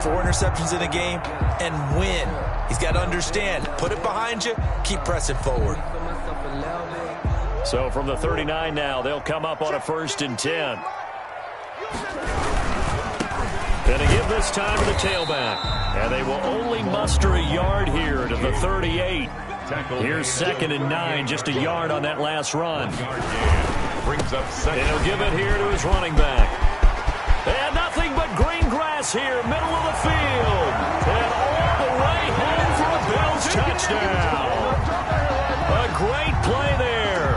4 interceptions in a game and win. He's got to understand, put it behind you, keep pressing forward. So from the 39 now, they'll come up on a 1st and 10. Going to give this time to the tailback. And they will only muster a yard here to the 38. Here's 2nd and 9, just a yard on that last run. Brings up second. And he'll give it here to his running back. And nothing but green grass here, middle of the field. And all the way home for a Bills touchdown. A great play there.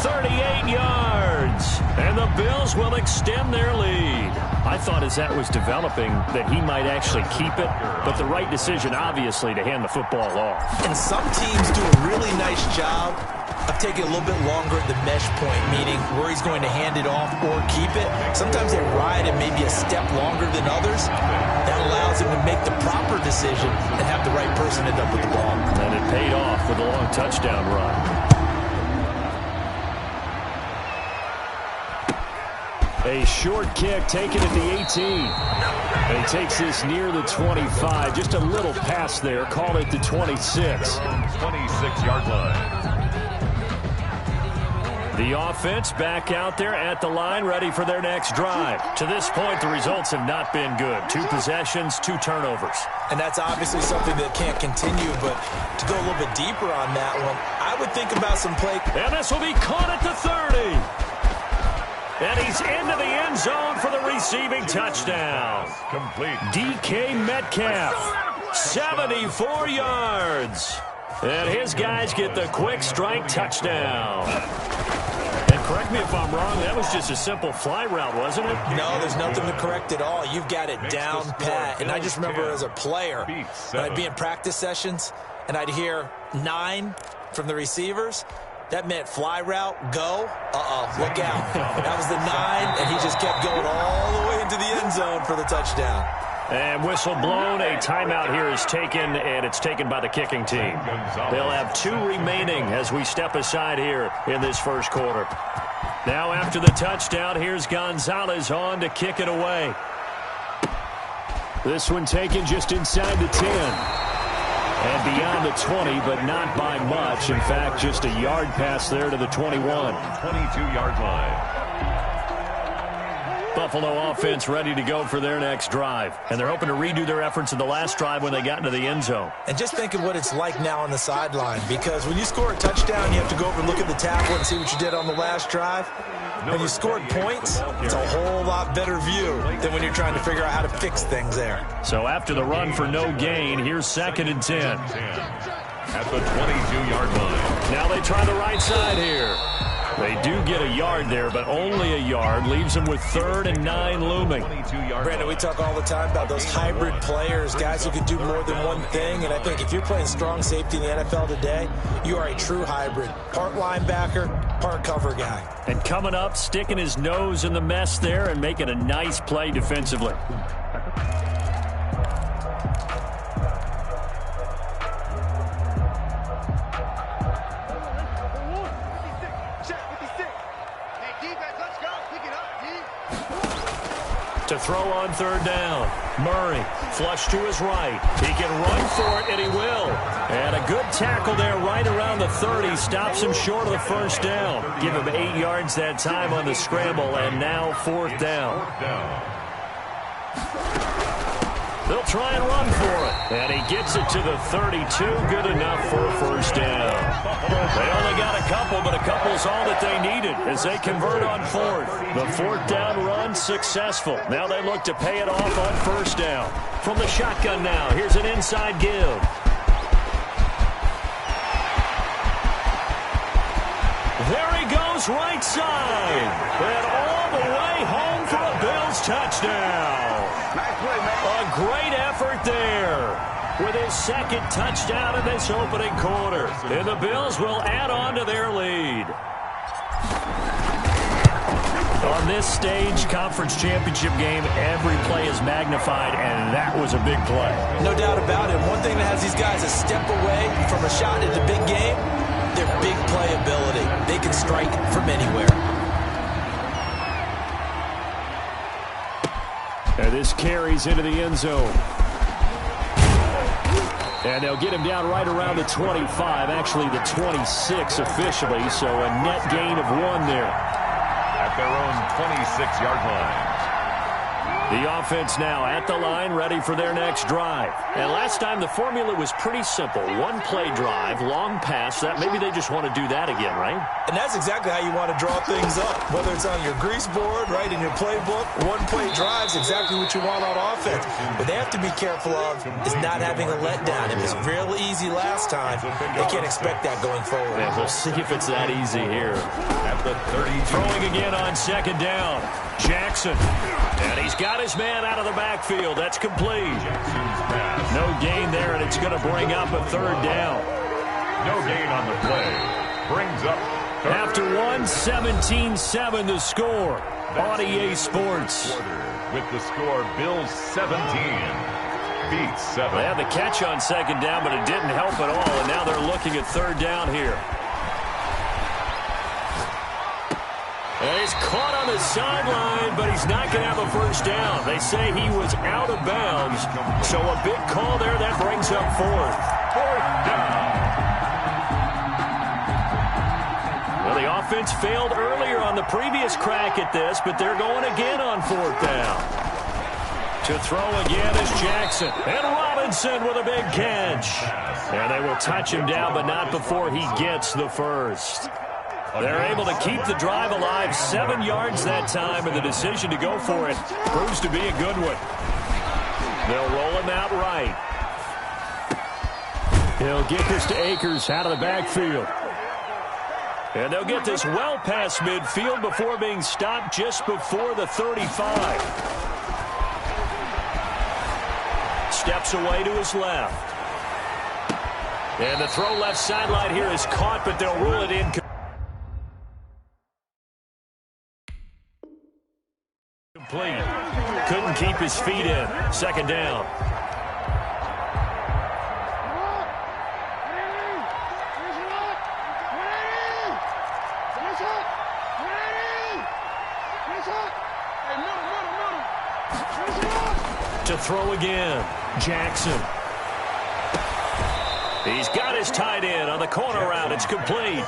38 yards. And the Bills will extend their lead. I thought as that was developing that he might actually keep it, but the right decision, obviously, to hand the football off. And some teams do a really nice job of taking a little bit longer at the mesh point, meaning where he's going to hand it off or keep it. Sometimes they ride it maybe a step longer than others. That allows him to make the proper decision and have the right person end up with the ball. And it paid off with a long touchdown run. A short kick taken at the 18. And he takes this near the 25. Just a little pass there. Call it the 26. 26-yard line. The offense back out there at the line, ready for their next drive. To this point, the results have not been good. 2 possessions, 2 turnovers. And that's obviously something that can't continue, but to go a little bit deeper on that one, I would think about some play. And this will be caught at the 30. And he's into the end zone for the receiving touchdown. Complete. DK Metcalf, 74 yards. And his guys get the quick strike touchdown. And correct me if I'm wrong, that was just a simple fly route, wasn't it? No, there's nothing to correct at all. You've got it down pat. And I just remember as a player, when I'd be in practice sessions, and I'd hear 9 from the receivers, that meant fly route, go, look out. That was the 9, and he just kept going all the way into the end zone for the touchdown. And whistle blown, a timeout here is taken, and it's taken by the kicking team. They'll have 2 remaining as we step aside here in this first quarter. Now after the touchdown, here's Gonzalez on to kick it away. This one taken just inside the 10. And beyond the 20, but not by much. In fact, just a yard pass there to the 21. 22-yard line. Buffalo offense ready to go for their next drive. And they're hoping to redo their efforts in the last drive when they got into the end zone. And just think of what it's like now on the sideline, because when you score a touchdown, you have to go over and look at the tackle and see what you did on the last drive. When you scored points, it's a whole lot better view than when you're trying to figure out how to fix things there. So after the run for no gain, here's 2nd and 10. At the 22-yard line. Now they try the right side here. They do get a yard there, but only a yard. Leaves them with 3rd and 9 looming. Brandon, we talk all the time about those hybrid players, guys who can do more than one thing. And I think if you're playing strong safety in the NFL today, you are a true hybrid. Part linebacker, part cover guy. And coming up, sticking his nose in the mess there and making a nice play defensively. To throw on 3rd down. Murray, flush to his right. He can run for it, and he will. And a good tackle there right around the 30. Stops him short of the 1st down. Give him 8 yards that time on the scramble, and now 4th down. They'll try and run for it. And he gets it to the 32. Good enough for a 1st down. They only got a couple, but a couple's all that they needed as they convert on 4th. The 4th down run successful. Now they look to pay it off on 1st down. From the shotgun now, here's an inside give. There he goes right side. And all the way home for a Bills touchdown. Nice play, man. A great effort there with his 2nd touchdown in this opening quarter. And the Bills will add on to their lead. On this stage, conference championship game, every play is magnified, and that was a big play. No doubt about it. One thing that has these guys a step away from a shot at the big game, their big play ability. They can strike from anywhere. And this carries into the end zone. And they'll get him down right around the 25, actually the 26 officially, so a net gain of 1 there. At their own 26-yard line. The offense now at the line, ready for their next drive. And last time the formula was pretty simple. One-play drive, long pass. That maybe they just want to do that again, right? And that's exactly how you want to draw things up. Whether it's on your grease board, right, in your playbook, one-play drive's exactly what you want on offense. What they have to be careful of is not having a letdown. It was real easy last time. They can't expect that going forward. And we'll see if it's that easy here. At the 32. Throwing again on second down. Jackson. And he's got his man out of the backfield. That's complete. No gain there, and it's going to bring up a third down. No gain on the play. Brings up third. After 1-17-7 the score on EA Sports. With the score, Bills 17. Beats 7. They had the catch on second down, but it didn't help at all, and now they're looking at third down here. And he's caught on the sideline, but he's not going to have a first down. They say he was out of bounds, so a big call there. That brings up fourth. Fourth down. Well, the offense failed earlier on the previous crack at this, but they're going again on fourth down. To throw again is Jackson. And Robinson with a big catch. And they will touch him down, but not before he gets the first. They're able to keep the drive alive, 7 yards that time, and the decision to go for it proves to be a good one. They'll roll him out right. He'll get this to Akers out of the backfield. And they'll get this well past midfield before being stopped just before the 35. Steps away to his left. And the throw left sideline here is caught, but they'll rule it in. Complete. Couldn't keep his feet in. Second down. To throw again. Jackson. He's got his tight end on the corner route. It's complete.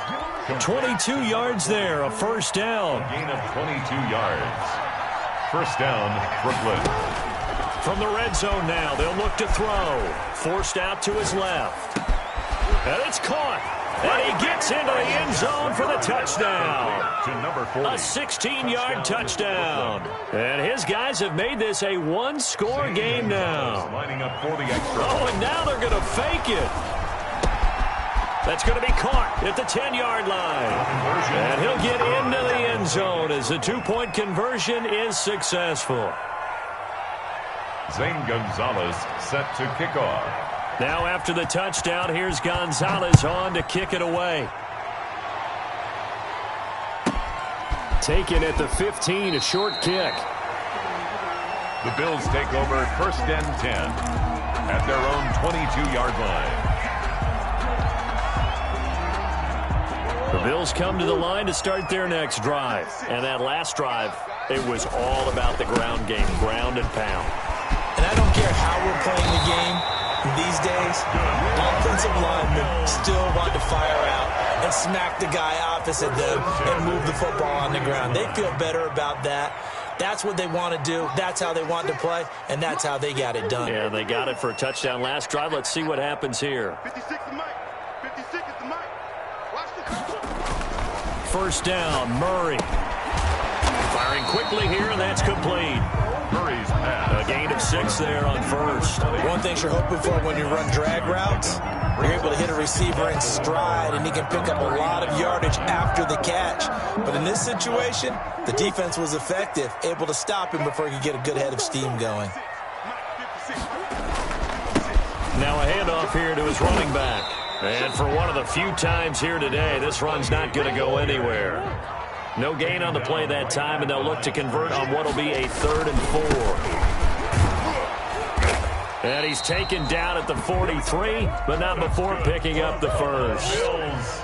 22 yards there. A first down. Gain of 22 yards. First down, Brooklyn. From the red zone now, they'll look to throw. Forced out to his left. And it's caught. And he gets into the end zone for the touchdown. To number 40. A 16-yard touchdown. And his guys have made this a one-score game now. Lining up for the extra. Oh, and now they're going to fake it. That's going to be caught at the 10-yard line. And he'll get into the end zone as the two-point conversion is successful. Zane Gonzalez set to kick off. Now after the touchdown, here's Gonzalez on to kick it away. Taken at the 15, a short kick. The Bills take over first and 10 at their own 22-yard line. The Bills come to the line to start their next drive. And that last drive, it was all about the ground game, ground and pound. And I don't care how we're playing the game these days, offensive linemen still want to fire out and smack the guy opposite them and move the football on the ground. They feel better about that. That's what they want to do. That's how they want to play, and that's how they got it done. Yeah, they got it for a touchdown last drive. Let's see what happens here. 56 is Mike. 56 is the Mike. Watch the... First down, Murray. Firing quickly here, and that's complete. Murray's pass. A gain of 6 there on first. One thing you're hoping for when you run drag routes, you're able to hit a receiver in stride, and he can pick up a lot of yardage after the catch. But in this situation, the defense was effective, able to stop him before he could get a good head of steam going. Now a handoff here to his running back. And for one of the few times here today, this run's not going to go anywhere. No gain on the play that time, and they'll look to convert on what will be a 3rd and 4. And he's taken down at the 43, but not before picking up the first.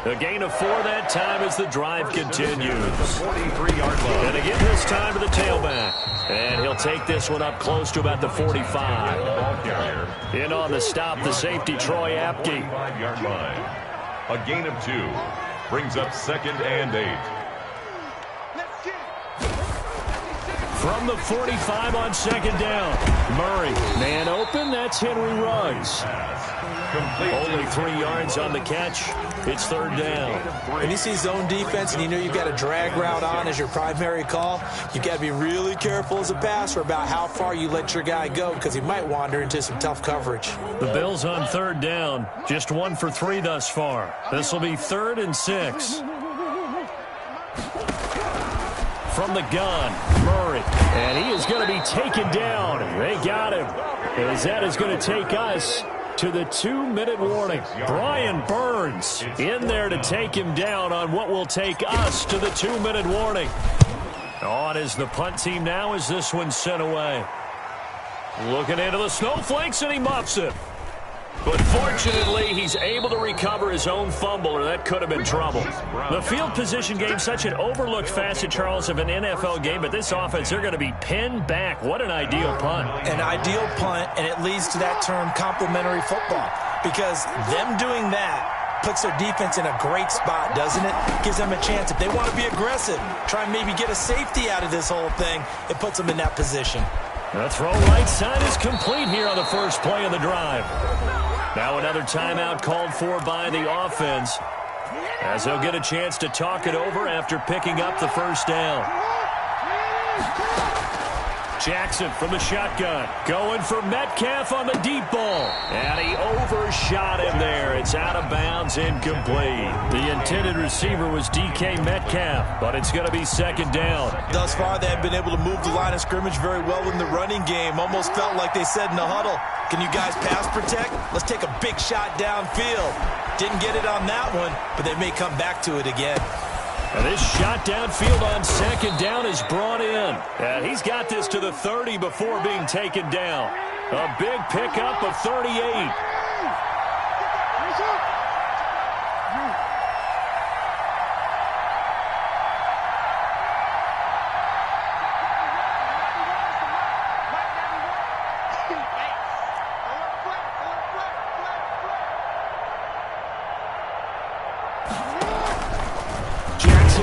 A gain of 4 that time as the drive continues. 43-yard line. And again this time to the tailback. And he'll take this one up close to about the 45. In on the stop, the safety, Troy Apke. 45-yard line. A gain of 2 brings up 2nd and 8. From the 45 on 2nd down. Murray, man open, that's Henry Ruggs. Only 3 yards on the catch. It's 3rd down. When you see zone defense and you know you've got a drag route on as your primary call, you've got to be really careful as a passer about how far you let your guy go because he might wander into some tough coverage. The Bills on 3rd down. Just 1 for 3 thus far. This will be 3rd and 6. From the gun, Murray. And he is going to be taken down. They got him. As that is going to take us to the 2-minute warning. Brian Burns in there to take him down on what will take us to the 2-minute warning. On is the punt team now as this one's sent away. Looking into the snowflakes, and he muffs it. But fortunately, he's able to recover his own fumble, or that could have been trouble. The field position game, such an overlooked facet, Charles, of an NFL game, but this offense, they're going to be pinned back. What an ideal punt. An ideal punt, and it leads to that term complementary football, because them doing that puts their defense in a great spot, doesn't it? Gives them a chance. If they want to be aggressive, try and maybe get a safety out of this whole thing, it puts them in that position. The throw right side is complete here on the first play of the drive. Now another timeout called for by the offense as they'll get a chance to talk it over after picking up the first down. Jackson from the shotgun, going for Metcalf on the deep ball. And he overshot him there. It's out of bounds, incomplete. The intended receiver was DK Metcalf, but it's going to be 2nd down. Thus far, they have been able to move the line of scrimmage very well in the running game. Almost felt like they said in the huddle, can you guys pass protect? Let's take a big shot downfield. Didn't get it on that one, but they may come back to it again. And this shot downfield on 2nd down is brought in. And he's got this to the 30 before being taken down. A big pickup of 38.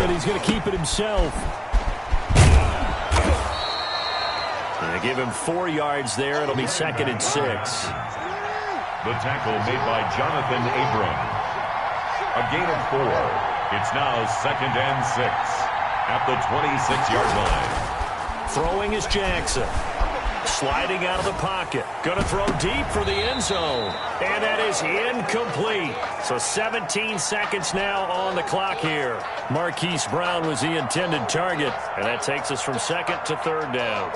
He's going to keep it himself. And they give him 4 yards there. It'll be 2nd and 6. The tackle made by Jonathan Abram. A gain of 4. It's now 2nd and 6 at the 26-yard line. Throwing is Jackson. Sliding out of the pocket. Going to throw deep for the end zone. And that is incomplete. So 17 seconds now on the clock here. Marquise Brown was the intended target. And that takes us from 2nd to 3rd down.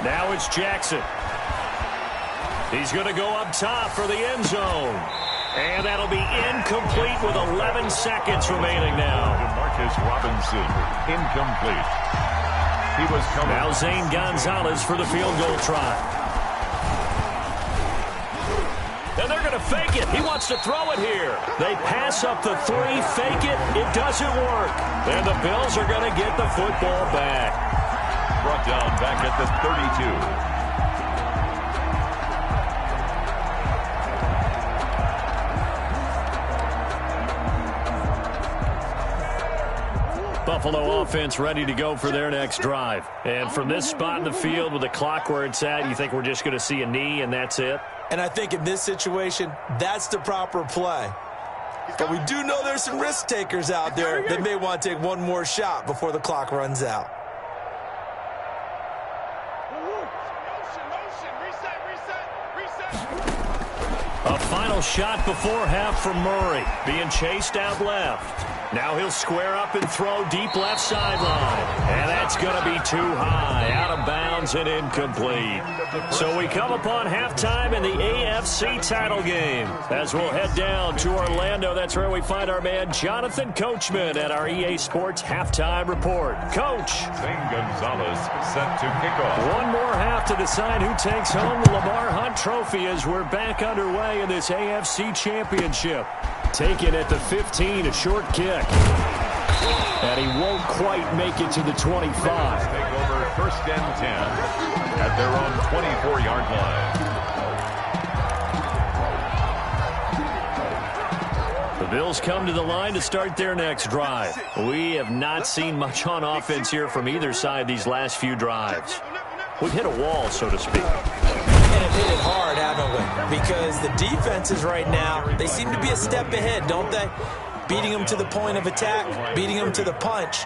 Now it's Jackson. He's going to go up top for the end zone. And that'll be incomplete with 11 seconds remaining now. Demarcus Robinson, incomplete. He was coming. Now Zane Gonzalez for the field goal try. And they're going to fake it. He wants to throw it here. They pass up the 3, fake it. It doesn't work. And the Bills are going to get the football back. Brought down back at the 32. Buffalo offense ready to go for their next drive. And from this spot in the field with the clock where it's at, you think we're just going to see a knee and that's it? And I think in this situation, that's the proper play. But we do know there's some risk takers out there that may want to take one more shot before the clock runs out. A final shot before half from Murray. Being chased out left. Now he'll square up and throw deep left sideline. And that's going to be too high, out of bounds and incomplete. So we come upon halftime in the AFC title game. As we'll head down to Orlando, that's where we find our man Jonathan Coachman at our EA Sports Halftime Report. Coach. Zane Gonzalez set to kick off. One more half to decide who takes home the Lamar Hunt Trophy as we're back underway in this AFC Championship. Taken at the 15, a short kick. And he won't quite make it to the 25. Take over first and 10 at their own 24-yard line. The Bills come to the line to start their next drive. We have not seen much on offense here from either side these last few drives. We've hit a wall, so to speak. And have hit it hard, haven't we? Because the defenses right now, they seem to be a step ahead, don't they? Beating them to the point of attack, beating them to the punch.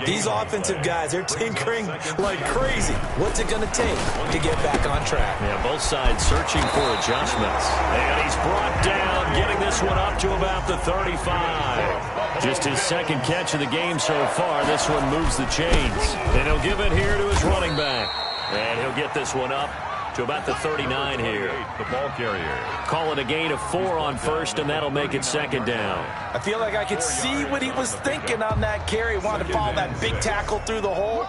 These offensive guys, they're tinkering like crazy. What's it going to take to get back on track? Yeah, both sides searching for adjustments. And he's brought down, getting this one up to about the 35. Just his second catch of the game so far. This one moves the chains. And he'll give it here to his running back. And he'll get this one up to about the 39 here. The ball carrier. Call it a gain of 4 on first, and that'll make it second down. I feel like I could see what he was thinking on that carry. Wanted to follow that big tackle through the hole.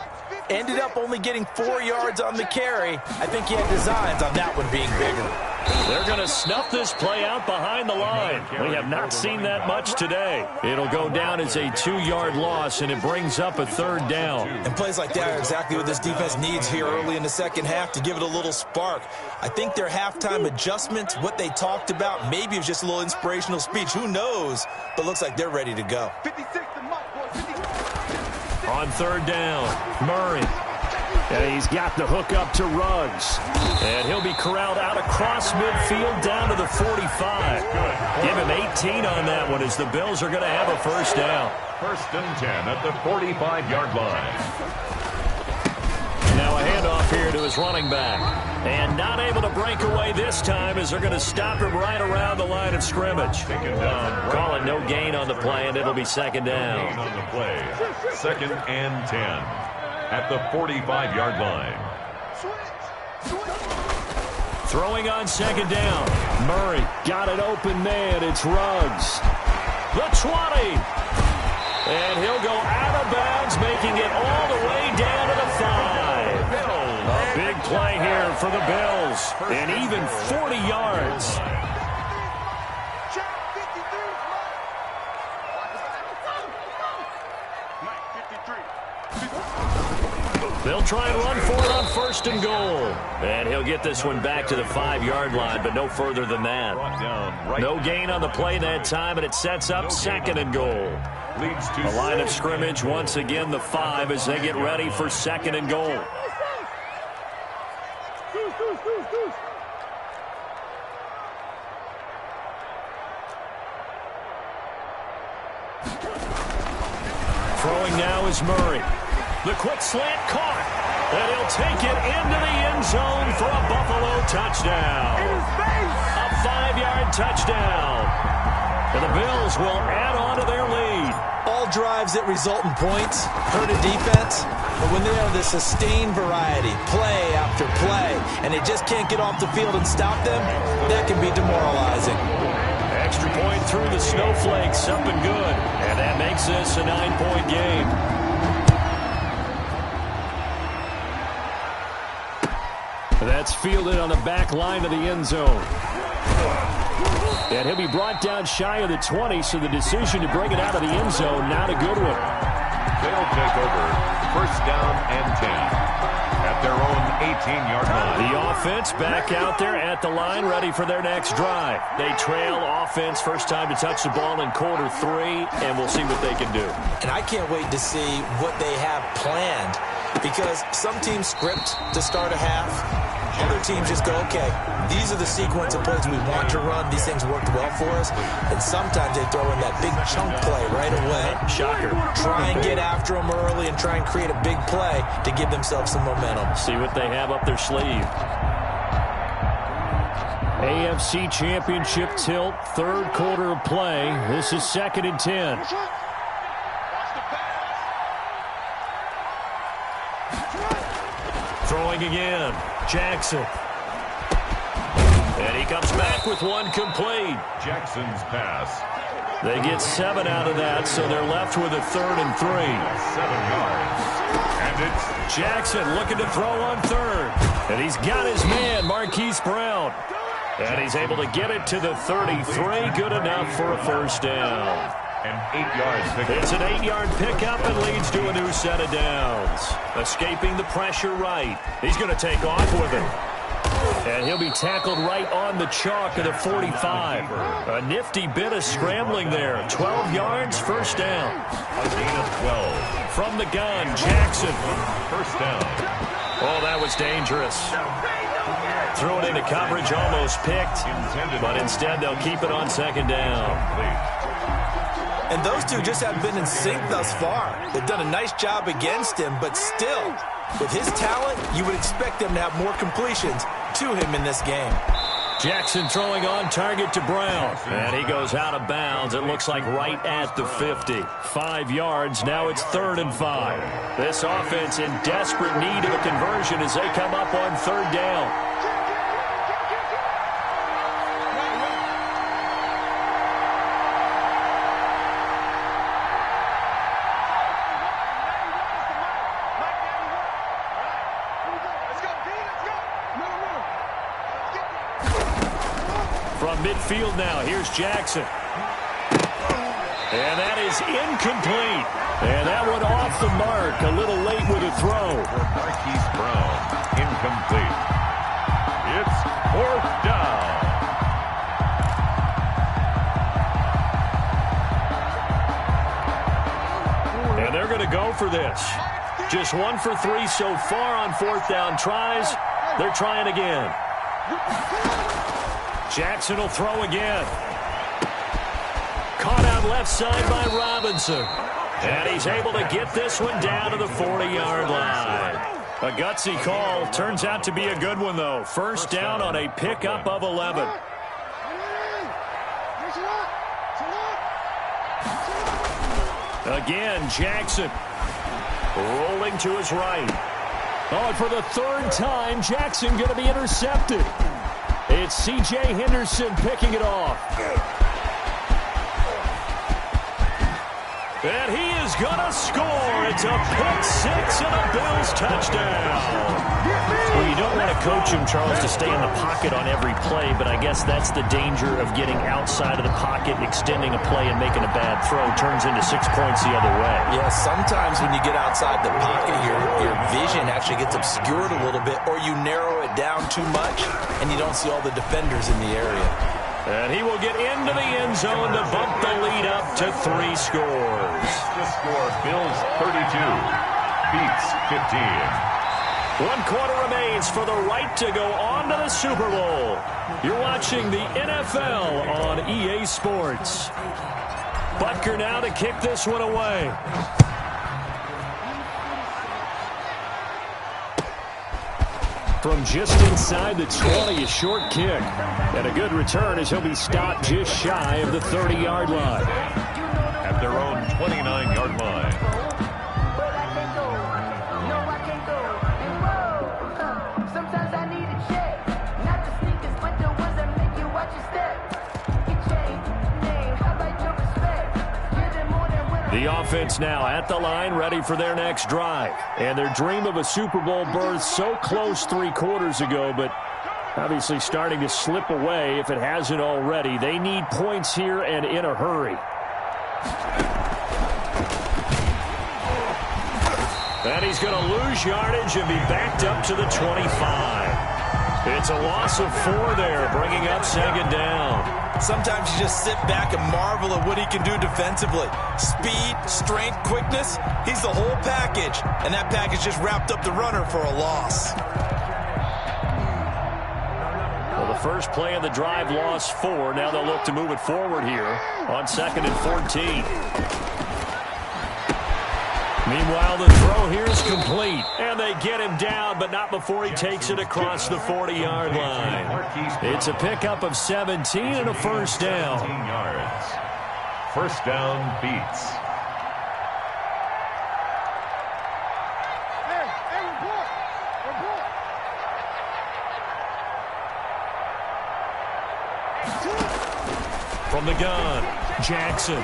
Ended up only getting 4 yards on the carry. I think he had designs on that one being bigger. They're going to snuff this play out behind the line. We have not seen that much today. It'll go down as a 2-yard loss, and it brings up a third down. And plays like that are exactly what this defense needs here early in the second half to give it a little spark. I think their halftime adjustments, what they talked about, maybe it was just a little inspirational speech. Who knows? But looks like they're ready to go. 56 to Mike, boy, 56. On third down, Murray. And he's got the hook up to Ruggs. And he'll be corralled out across midfield down to the 45. Give him 18 on that one as the Bills are going to have a first down. First and 10 at the 45-yard line. Now a handoff here to his running back. And not able to break away this time as they're going to stop him right around the line of scrimmage. Taken down. Calling no gain on the play, and it'll be second down. Gain on the play. Second and 10 at the 45-yard line. Throwing on second down. Murray got an open man. It's Ruggs. The 20. And he'll go out of bounds, making it all the way down to the 5. A big play here for the Bills. And even 40 yards. They'll try and run for it on first and goal. And he'll get this one back to the 5-yard line, but no further than that. No gain on the play that time, and it sets up second and goal. Leads to The line of scrimmage, once again, the 5 as they get ready for second and goal. Throwing now is Murray. The quick slant caught, and he'll take it into the end zone for a Buffalo touchdown. A 5-yard touchdown. And the Bills will add on to their lead. All drives that result in points hurt a defense, but when they are the sustained variety, play after play, and they just can't get off the field and stop them, that can be demoralizing. Extra point through the snowflakes, up and good. And that makes this a 9-point game. That's fielded on the back line of the end zone. And he'll be brought down shy of the 20, so the decision to bring it out of the end zone, not a good one. They'll take over first down and 10 at their own 18-yard line. The offense back out there at the line, ready for their next drive. They trail offense, first time to touch the ball in quarter 3, and we'll see what they can do. And I can't wait to see what they have planned, because some teams script to start a half. Other teams just go, okay, these are the sequence of plays we want to run. These things worked well for us. And sometimes they throw in that big chunk play right away. Shocker. Try and get after them early and try and create a big play to give themselves some momentum. See what they have up their sleeve. AFC Championship tilt, third quarter of play. This is second and 10. Throwing again. Jackson. And he comes back with one complete. Jackson's pass. They get 7 out of that, so they're left with a 3rd and 3. 7 yards. And it's Jackson looking to throw on 3rd. And he's got his man, Marquise Brown. And he's able to get it to the 33. Good enough for a first down. an 8-yard pickup. It's an 8-yard pickup and leads to a new set of downs. Escaping the pressure right. He's going to take off with it. And he'll be tackled right on the chalk of the 45. A nifty bit of scrambling there. 12 yards, first down. A gain of 12. From the gun, Jackson. First down. Oh, that was dangerous. Threw it into coverage, almost picked. But instead, they'll keep it on second down. And those two just haven't been in sync thus far. They've done a nice job against him, but still, with his talent, you would expect them to have more completions to him in this game. Jackson throwing on target to Brown. And he goes out of bounds. It looks like right at the 50. 5 yards. Now it's 3rd and 5. This offense in desperate need of a conversion as they come up on 3rd down. From midfield now, here's Jackson. And that is incomplete. And that one off the mark, a little late with a throw. Marquise Brown, incomplete. It's 4th down. And they're going to go for this. Just 1 for 3 so far on 4th down tries. They're trying again. Jackson will throw again. Caught out left side by Robinson. And he's able to get this one down to the 40-yard line. A gutsy call. Turns out to be a good one, though. First down on a pickup of 11. Again, Jackson. Rolling to his right. Oh, and for the 3rd time, Jackson going to be intercepted. It's C.J. Henderson picking it off. And he is going to score. It's a pick-6 and a Bills touchdown. Well, you don't want to coach him, Charles, to stay in the pocket on every play, but I guess that's the danger of getting outside of the pocket, extending a play, and making a bad throw. Turns into 6 points the other way. Yeah, sometimes when you get outside the pocket, your vision actually gets obscured a little bit, or you narrow it down too much, and you don't see all the defenders in the area. And he will get into the end zone to bump the lead up to 3 scores. The score, Bills 32, Beats 15. 1 quarter remains for the right to go on to the Super Bowl. You're watching the NFL on EA Sports. Butker now to kick this one away. From just inside the 20, a short kick. And a good return as he'll be stopped just shy of the 30-yard line. At their own 29-yard line. The offense now at the line, ready for their next drive. And their dream of a Super Bowl berth so close 3 quarters ago, but obviously starting to slip away if it hasn't already. They need points here and in a hurry. And he's going to lose yardage and be backed up to the 25. It's a loss of 4 there, bringing up second down. Sometimes you just sit back and marvel at what he can do defensively. Speed, strength, quickness, he's the whole package. And that package just wrapped up the runner for a loss. Well, the first play of the drive lost 4. Now they'll look to move it forward here on 2nd and 14. Meanwhile, the throw here is complete. And they get him down, but not before he takes it across the 40-yard line. It's a pickup of 17 and a first down. 17 yards. First down, Beats. From the gun, Jackson.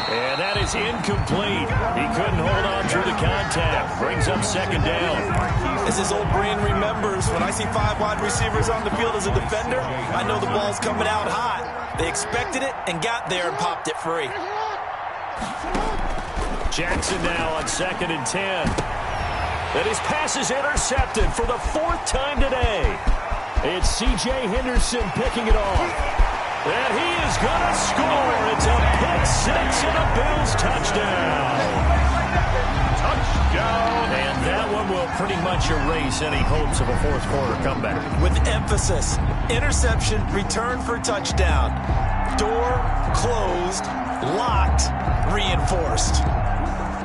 And that is incomplete. He couldn't hold on through the contact. Brings up second down. As his old brain remembers, when I see 5 wide receivers on the field as a defender, I know the ball's coming out hot. They expected it and got there and popped it free. Jackson now on 2nd and 10. And his pass is intercepted for the 4th time today. It's C.J. Henderson picking it off. And he is going to score. It's a pick 6 and a Bills touchdown. Touchdown. And that one will pretty much erase any hopes of a 4th quarter comeback. With emphasis, interception, return for touchdown. Door closed, locked, reinforced.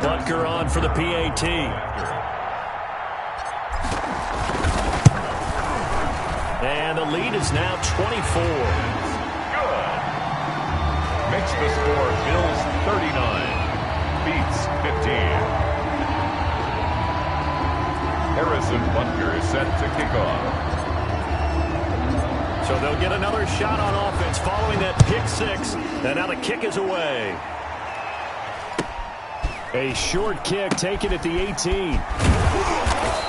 Butker on for the PAT. And the lead is now 24. Good. Makes the score Bills 39. Beats 15. Harrison Butker is set to kick off. So they'll get another shot on offense following that pick 6. And now the kick is away. A short kick taken at the 18.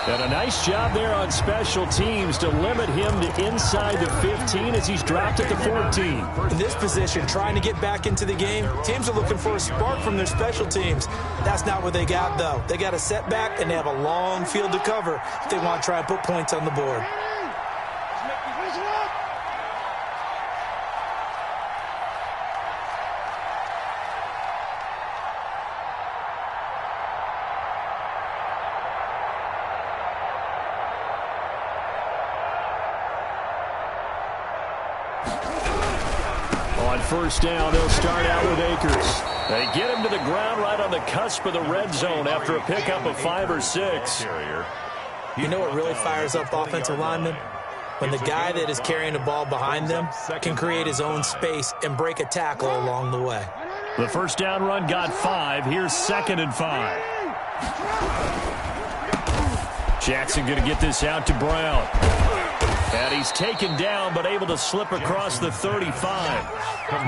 And a nice job there on special teams to limit him to inside the 15 as he's dropped at the 14. In this position, trying to get back into the game, teams are looking for a spark from their special teams. That's not what they got, though. They got a setback, and they have a long field to cover if they want to try and put points on the board. First down, they'll start out with Akers. They get him to the ground right on the cusp of the red zone after a pickup of 5 or 6. You know what really fires up offensive linemen? When the guy that is carrying the ball behind them can create his own space and break a tackle along the way. The first down run got 5. Here's 2nd and 5. Jackson going to get this out to Brown. And he's taken down, but able to slip across the 35.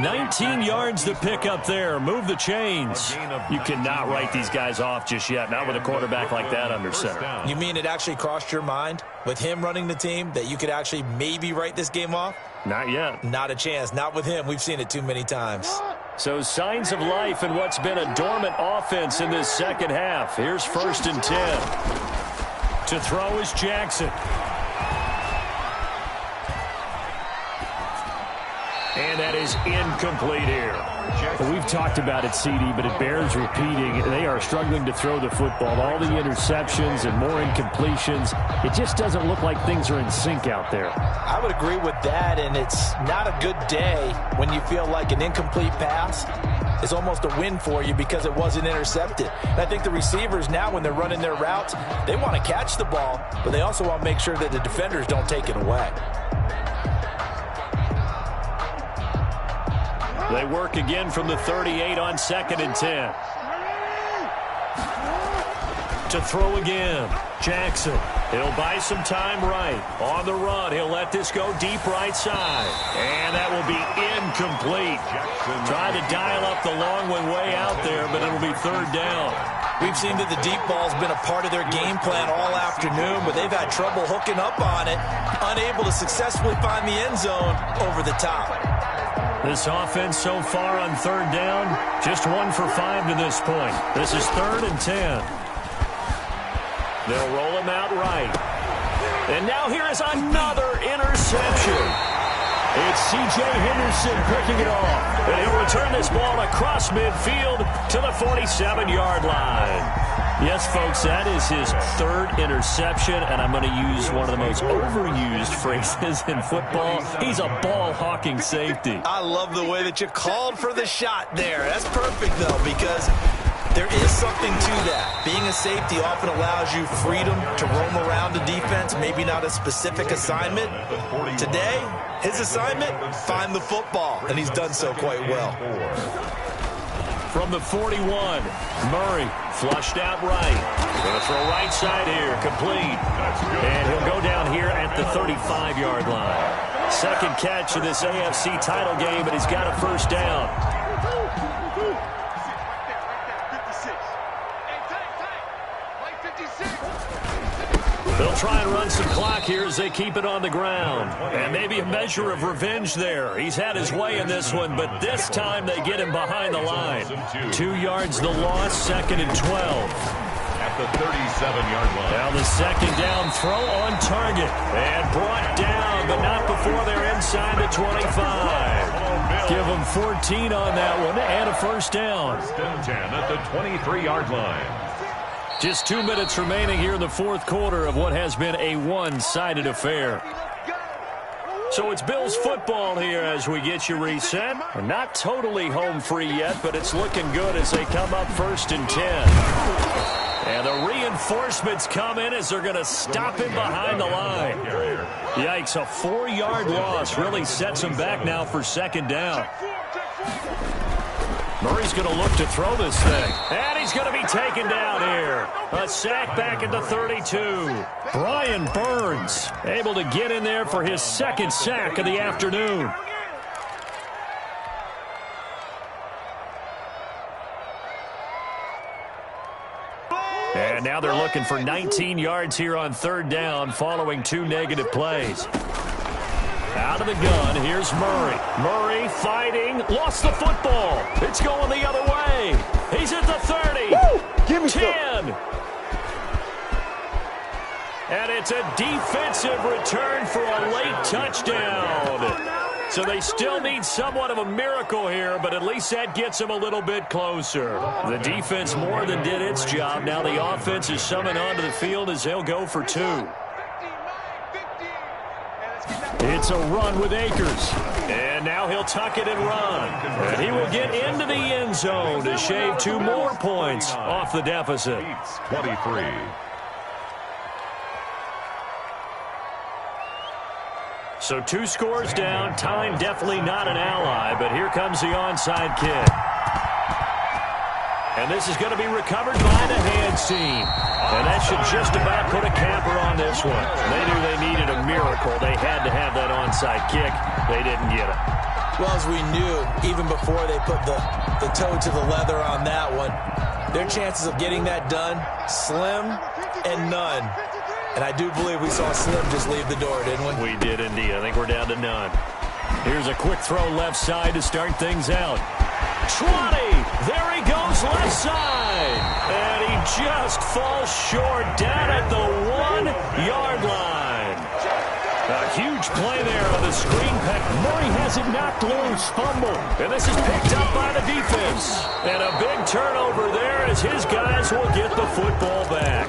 19 yards to pick up there. Move the chains. You cannot write these guys off just yet, not with a quarterback like that under center. You mean it actually crossed your mind with him running the team that you could actually maybe write this game off? Not yet. Not a chance. Not with him. We've seen it too many times. So signs of life in what's been a dormant offense in this second half. Here's 1st and 10. To throw is Jackson. And that is incomplete here. Well, we've talked about it, CD, but it bears repeating. They are struggling to throw the football. All the interceptions and more incompletions. It just doesn't look like things are in sync out there. I would agree with that, and it's not a good day when you feel like an incomplete pass is almost a win for you because it wasn't intercepted. And I think the receivers now, when they're running their routes, they want to catch the ball, but they also want to make sure that the defenders don't take it away. They work again from the 38 on 2nd and 10. To throw again, Jackson. He'll buy some time right. On the run, he'll let this go deep right side. And that will be incomplete. Trying to dial up the long one way out there, but it'll be 3rd down. We've seen that the deep ball's been a part of their game plan all afternoon, but they've had trouble hooking up on it, unable to successfully find the end zone over the top. This offense so far on 3rd down, just 1 for 5 to this point. This is 3rd and 10. They'll roll him out right. And now here is another interception. It's C.J. Henderson picking it off. And he'll return this ball across midfield to the 47-yard line. Yes, folks, that is his 3rd interception, and I'm going to use one of the most overused phrases in football. He's a ball-hawking safety. I love the way that you called for the shot there. That's perfect, though, because there is something to that. Being a safety often allows you freedom to roam around the defense, maybe not a specific assignment. Today, his assignment, find the football, and he's done so quite well. From the 41, Murray flushed out right. Going to throw right side here, complete. And he'll go down here at the 35-yard line. second catch of this AFC title game, and he's got a first down. They'll try and run some clock here as they keep it on the ground. And maybe a measure of revenge there. He's had his way in this one, but this time they get him behind the line. 2 yards the loss, 2nd and 12. At the 37-yard line. Now the second down throw on target. And brought down, but not before they're inside the 25. Give them 14 on that one and a first down. 10 at the 23-yard line. Just 2 minutes remaining here in the fourth quarter of what has been a one-sided affair. So it's Bills football here as we get you reset. We're not totally home free yet, but it's looking good as they come up 1st and 10. And the reinforcements come in as they're going to stop him behind the line. Yikes, a 4-yard loss really sets him back now for 2nd down. Murray's going to look to throw this thing. And he's going to be taken down here. A sack back at the 32. Brian Burns able to get in there for his 2nd sack of the afternoon. And now they're looking for 19 yards here on 3rd down following 2 negative plays. Out of the gun, here's Murray. Murray fighting, lost the football. It's going the other way. He's at the 30. Woo! Give me 10. And it's a defensive return for a late touchdown. So they still need somewhat of a miracle here, but at least that gets them a little bit closer. The defense more than did its job. Now the offense is summoned onto the field as they'll go for 2. It's a run with Akers. And now he'll tuck it and run. And he will get into the end zone to shave 2 more points off the deficit. 23. So 2 scores down. Time definitely not an ally, but here comes the onside kick. And this is going to be recovered by the hands team. And that should just about put a capper on this one. They knew they needed a miracle. They had to have that onside kick. They didn't get it. Well, as we knew, even before they put the toe to the leather on that one, their chances of getting that done, slim and none. And I do believe we saw Slim just leave the door, didn't we? We did indeed. I think we're down to none. Here's a quick throw left side to start things out. 20. There he goes left side. And he just falls short down at the 1-yard line. A huge play there on the screen pack. Murray has it knocked loose. Fumble. And this is picked up by the defense. And a big turnover there as his guys will get the football back.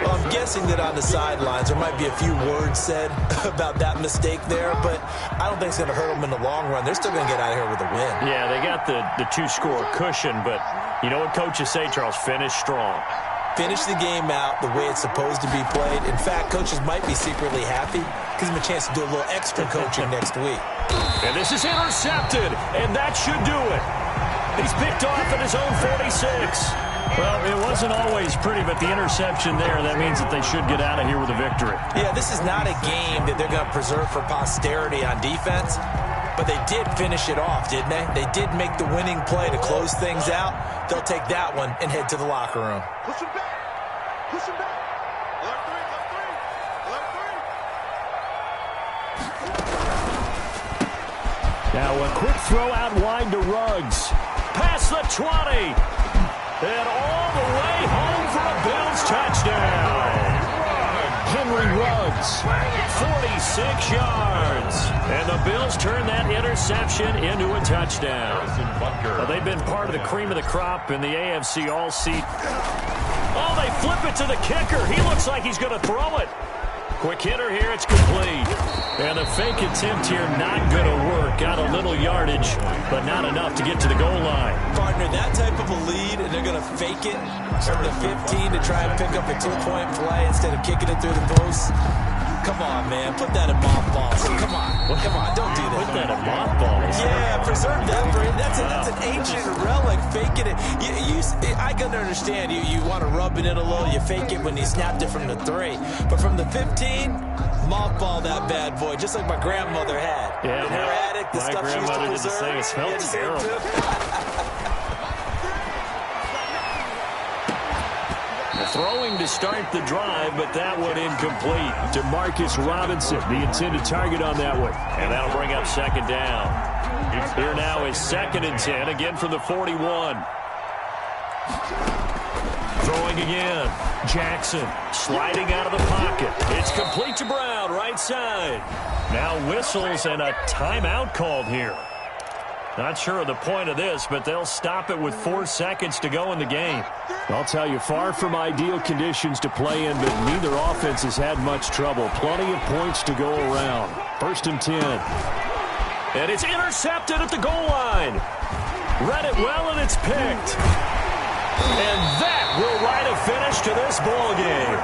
Well, I'm guessing that on the sidelines there might be a few words said about that mistake there, but I don't think it's going to hurt them in the long run. They're still going to get out of here with a win. Yeah, they got the 2-score cushion, but you know what coaches say, Charles? Finish strong. Finish the game out the way it's supposed to be played. In fact, coaches might be secretly happy. Gives them a chance to do a little extra coaching next week. And this is intercepted, and that should do it. He's picked off at his own 46. Well, it wasn't always pretty, but the interception there, that means that they should get out of here with a victory. Yeah, this is not a game that they're going to preserve for posterity on defense, but they did finish it off, didn't they? They did make the winning play to close things out. They'll take that one and head to the locker room. Push him back. Push him back. Left 3. Now a quick throw out wide to Ruggs. Past the 20. And all the way home for a Bills touchdown. Henry Ruggs, 46 yards. And the Bills turn that interception into a touchdown. Well, they've been part of the cream of the crop in the AFC all season. Oh, they flip it to the kicker. He looks like he's going to throw it. Quick hitter here, it's complete. And the fake attempt here not going to work. Got a little yardage, but not enough to get to the goal line. Partner, that type of a lead, and they're going to fake it from the 15 to try and pick up a 2-point play instead of kicking it through the post. Come on, man. Put that in mothballs. Come on. Come on. Don't do that. Put that in mothballs. Yeah, preserve that. That's an ancient relic. Faking it. I can understand. You want to rub it in a little. You fake it when you snapped it from the 3. But from the 15, mothball that bad boy, just like my grandmother had. Yeah, in her attic, the stuff she used to preserve. It smelled terrible. Throwing to start the drive, but that one incomplete. Demarcus Robinson, the intended target on that one. And that'll bring up second down. Here now is 2nd and 10, again from the 41. Throwing again. Jackson sliding out of the pocket. It's complete to Brown, right side. Now whistles and a timeout called here. Not sure of the point of this, but they'll stop it with 4 seconds to go in the game. I'll tell you, far from ideal conditions to play in, but neither offense has had much trouble. Plenty of points to go around. 1st and 10. And it's intercepted at the goal line. Read it well, and it's picked. And that will write a finish to this ball game.